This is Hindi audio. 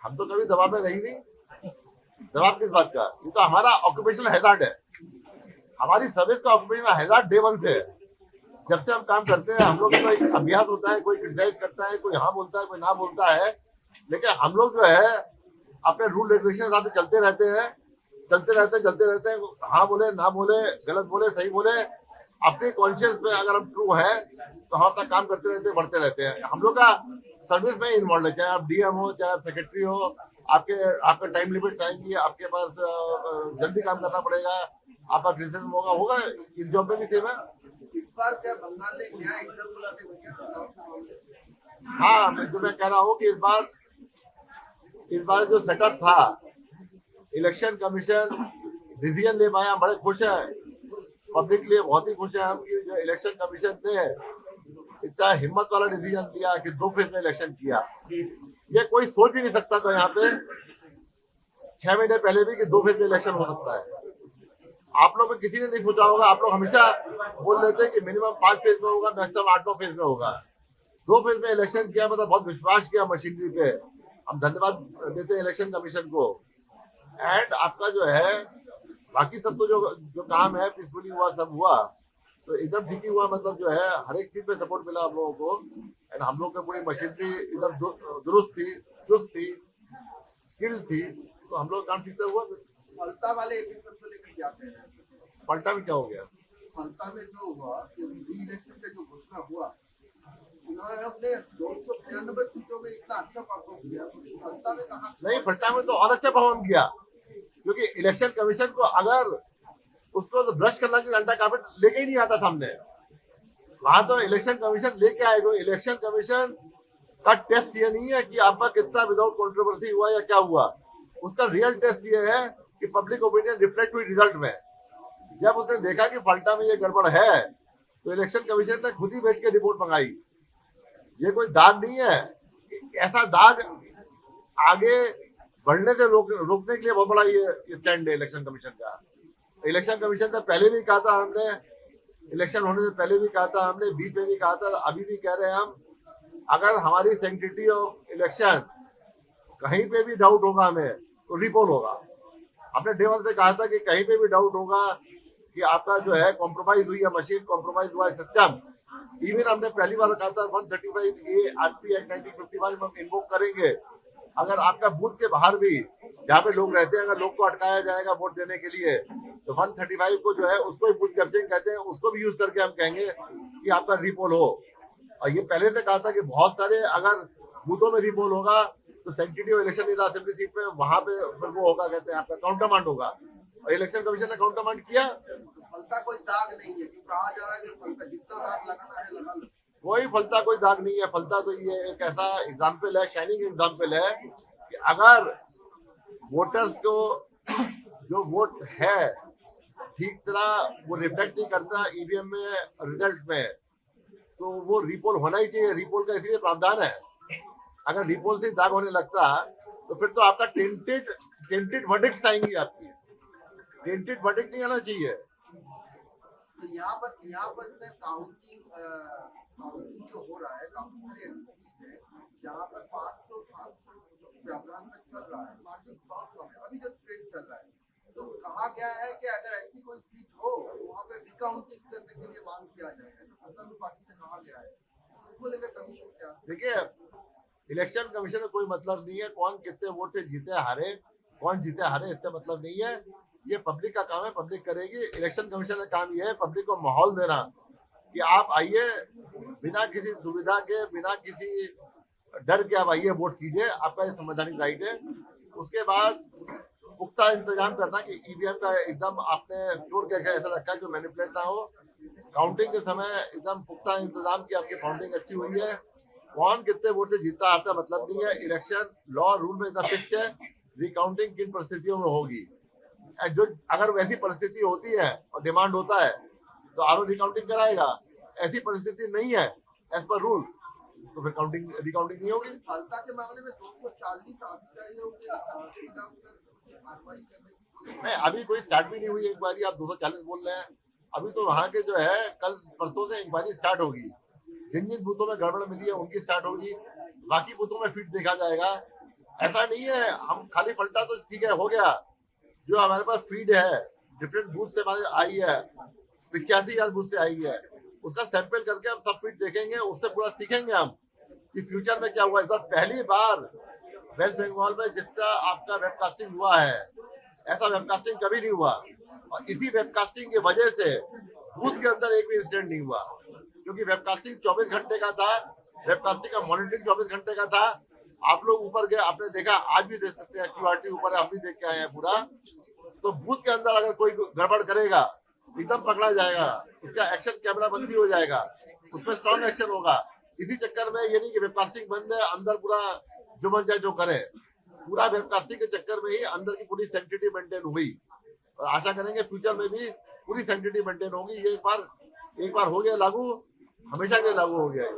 हम तो कभी दबाव में रही नहीं। दबाव किस बात का? ये तो हमारा ऑक्यूपेशनल हैजार्ड है। हमारी सर्विस का ऑक्यूपेशनल हैजार्ड डे वन से है। जब से हम काम करते हैं हम लोग का एक अभ्यास होता है, कोई क्रिटिसाइज करता है, कोई हाँ बोलता है, कोई ना बोलता है, लेकिन हम लोग जो है अपने रूल रेगुलेशन के साथ चलते रहते हैं, चलते रहते हैं। हाँ बोले, ना बोले, गलत बोले, सही बोले, अपने कॉन्शियस में अगर हम ट्रू है तो हम अपना काम करते रहते हैं, बढ़ते रहते हैं। हम लोग का सर्विस में इन्वॉल्व है, चाहे आप डीएम हो, चाहे आप सेक्रेटरी हो, आपके टाइम लिमिट आएंगी, आपके पास जल्दी काम करना पड़ेगा, आपका क्रिटिसिज्म होगा। इस जॉब में भी सेम है। इस बार क्या बंगाल ने न्याय एकदम? हाँ, जो मैं कह रहा हूँ कि इस बार जो सेटअप था, इलेक्शन कमीशन डिसीजन ले पाया, बड़े खुश है, पब्लिक के लिए बहुत ही खुश है हम कि जो इलेक्शन कमीशन ने इतना हिम्मत वाला डिसीजन लिया कि 2 फेज में इलेक्शन किया। ये कोई सोच भी नहीं सकता था यहाँ पे 6 महीने पहले भी कि 2 फेज में इलेक्शन हो सकता है। आप लोग में किसी ने नहीं सोचा होगा। आप लोग हमेशा बोल रहे थे कि मिनिमम 5 फेज में होगा, मैक्सिमम 8-9 फेज में होगा। 2 फेज में इलेक्शन किया, मतलब बहुत विश्वास किया मशीनरी पे। हम धन्यवाद देते हैं इलेक्शन कमीशन को। एंड आपका जो है बाकी सब तो जो काम है पीसफुली हुआ, सब हुआ तो एकदम ठीक ही हुआ। मतलब जो है हर एक चीज में सपोर्ट मिला हम लोगों को। एंड हम लोग की पूरी मशीनरी एकदम दुरुस्त थी, चुस्त थी, स्किल्ड थी, तो हम लोग काम ठीक से हुआ। फलता वाले एपिसोड को लेकर जाते हैं। पलटा भी क्या हो गया? फलता में जो हुआ कि री इलेक्शन का जो घोषणा हुआ, उन्होंने अपने 293 सीटों में इतना अच्छा परफॉर्म किया। फलता में कहा नहीं, फलटा में तो और अच्छा परफॉर्म किया, क्योंकि इलेक्शन कमीशन को अगर उसको तो ब्रश करना चाहिए, अंडा कार्पेट लेके ही नहीं आता सामने। वहां तो इलेक्शन कमीशन लेके आएगा। इलेक्शन कमीशन का टेस्ट ये नहीं है कि आपका कितना विदाउट कंट्रोवर्सी हुआ या क्या हुआ। उसका रियल टेस्ट ये है कि पब्लिक ओपिनियन रिफ्लेक्ट हुई रिजल्ट में। जब उसने देखा कि फलटा में ये गड़बड़ है तो इलेक्शन कमीशन ने खुद ही भेज के रिपोर्ट मंगाई। ये कोई दाग नहीं है, ऐसा दाग आगे बढ़ने से रोकने के लिए बहुत बड़ा ये स्टैंड है इलेक्शन कमीशन का। इलेक्शन कमीशन से पहले भी कहा था हमने, इलेक्शन होने से पहले भी कहा था हमने, बीच में भी कहा था, अभी भी कह रहे हैं हम, अगर हमारी सैंक्टिटी ऑफ इलेक्शन कहीं पे भी डाउट होगा हमें तो रिपोल होगा। हमने डे वन से कहा था कि कहीं पे भी डाउट होगा कि आपका जो है कॉम्प्रोमाइज हुई है मशीन, कॉम्प्रोमाइज हुआ है सिस्टम। इवन हमने पहली बार कहा था 135A आरपी एक्ट 1951 हम इन्वोक करेंगे। अगर आपका बूथ के बाहर भी जहाँ पे लोग रहते हैं, अगर लोग को अटकाया जाएगा वोट देने के लिए तो 135 को जो है उसको बूथ कैप्चरिंग कहते हैं, उसको भी यूज करके हम कहेंगे कि आपका रिपोल हो। और ये पहले से कहा था कि बहुत सारे अगर बूथों में रिपोल होगा तो sensitive election in assembly seat में वहां पे फिर वो होगा, कहते हैं आपका काउंटरमांड होगा। और इलेक्शन कमीशन ने काउंटरमांड किया। फलता कोई दाग नहीं है कि कहा जा रहा है कि फलता जितना दाग लगाना है लगा लो। कोई फलता कोई दाग नहीं है। फलता तो ये एक ऐसा एग्जाम्पल है, शाइनिंग एग्जाम्पल है कि अगर वोटर्स को जो वोट है ठीक तरह वो रिफ्लेक्ट नहीं करता ईवीएम में रिजल्ट में, तो वो रिपोल होना ही चाहिए। रिपोल का इसीलिए प्रावधान है। अगर रिपोल से दाग होने लगता तो फिर तो आपका टेंटेड वर्डिक्ट आएंगी, आपकी टेंटेड वर्डिक्ट नहीं आना चाहिए। तो यहाँ पर से काउंटिंग जो हो रहा है, काउंटिंग जहाँ पर 500-700 अभियान में चल रहा है, मार्जिन बहुत कम है अभी जो ट्रेंड चल रहा है। तो कहा गया है कि अगर ऐसी कोई सीट हो वहाँ पे रिकाउंटिंग करने के लिए मांग किया जाएगा। तो सत्तारूढ़ पार्टी से कहा गया है, इसको लेकर कमीशन क्या? देखिए, इलेक्शन कमीशन में कोई मतलब नहीं है कौन कितने वोट से जीते हारे, कौन जीते हारे इससे मतलब नहीं है। ये पब्लिक का काम है, पब्लिक करेगी। इलेक्शन कमीशन का काम ये है पब्लिक को माहौल देना कि आप आइए, बिना किसी दुविधा के, बिना किसी डर के आप आइए, वोट कीजिए, आपका ये संवैधानिक राइट है। उसके बाद पुख्ता इंतजाम करना कि ईवीएम का एकदम आपने स्टोर करके ऐसा रखा है जो मैनिपुलेट ना हो। काउंटिंग के समय एकदम पुख्ता इंतजाम की आपकी काउंटिंग अच्छी हुई है। कौन कितने वोट से जीता आता मतलब नहीं है। इलेक्शन लॉ रूल में इतना फिक्स है रिकाउंटिंग किन परिस्थितियों में होगी। जो अगर वैसी परिस्थिति होती है और डिमांड होता है तो आरओ रिकाउंटिंग कराएगा। ऐसी परिस्थिति नहीं है एज पर रूल, तो फिर काउंटिंग रिकाउंटिंग नहीं होगी। फलता के मामले में 240 अधिकारियों के कार्रवाई करने की नहीं, अभी कोई स्टार्ट भी नहीं हुई इंक्वायरी। आप 240 बोल रहे हैं। अभी तो वहाँ के जो है कल परसों से इंक्वायरी स्टार्ट होगी। जिन जिन बूथों में गड़बड़ मिली है उनकी स्टार्ट होगी। बाकी बूथों में फिट देखा जाएगा ऐसा नहीं है हम खाली पलटा तो ठीक है हो गया। जो हमारे पास फीड है डिफरेंट बूथ से हमारे आई है, 85,000 बूथ से आई है, उसका सैंपल करके हम सब फीड देखेंगे, उससे पूरा सीखेंगे हम कि फ्यूचर में क्या हुआ। इस बार पहली बार वेस्ट बंगाल में जिस तरह आपका वेबकास्टिंग हुआ है, ऐसा वेबकास्टिंग कभी नहीं हुआ। और इसी वेबकास्टिंग की वजह से बूथ के अंदर एक भी इंसिडेंट नहीं हुआ, क्योंकि वेबकास्टिंग 24 घंटे का था, वेबकास्टिंग का मॉनिटरिंग 24 घंटे का था। आप लोग ऊपर गए, आपने देखा, आज भी देख सकते हैं, QRT ऊपर है, हम भी देख के आए हैं पूरा। तो बूथ के अंदर अगर कोई गड़बड़ करेगा एकदम पकड़ा जाएगा, इसका एक्शन कैमरा बंदी हो जाएगा, उसमें स्ट्रॉन्ग एक्शन होगा। इसी चक्कर में ये नहीं कि वेबकास्टिंग बंद है अंदर पूरा जो मन चाहे जो करे, पूरा वेबकास्टिंग के चक्कर में ही अंदर की पूरी सैंक्टिटी मेंटेन हुई। और आशा करेंगे फ्यूचर में भी पूरी सैंक्टिटी मेंटेन होगी। ये एक बार हो गया लागू, हमेशा के लिए लागू हो गया।